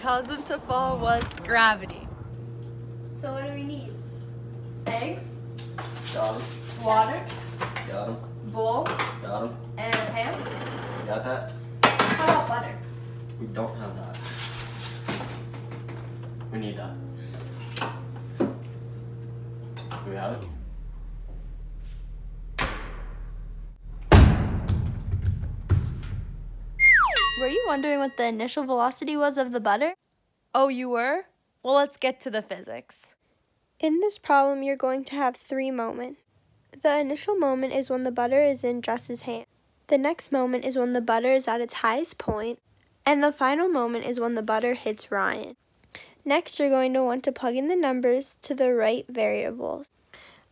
caused them to fall was gravity. So what do we need? Eggs, Got him. water, Got him. bowl, Got him. and a pan. You got that? How about butter? We don't have that. We need that. Do we have it? Were you wondering what the initial velocity was of the butter? Oh, you were? Well, let's get to the physics. In this problem, you're going to have 3 moments. The initial moment is when the butter is in Jess's hand. The next moment is when the butter is at its highest point. And the final moment is when the butter hits Ryan. Next, you're going to want to plug in the numbers to the right variables.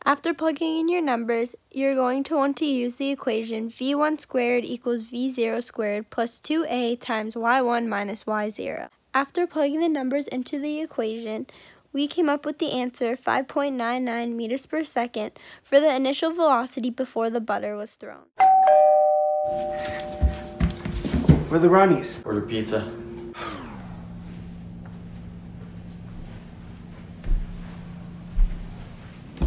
After plugging in your numbers, you're going to want to use the equation v1 squared equals v0 squared plus 2a times y1 minus y0. After plugging the numbers into the equation, we came up with the answer 5.99 meters per second for the initial velocity before the butter was thrown. Where are the brownies? Order pizza. The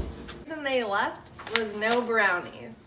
reason they left was no brownies.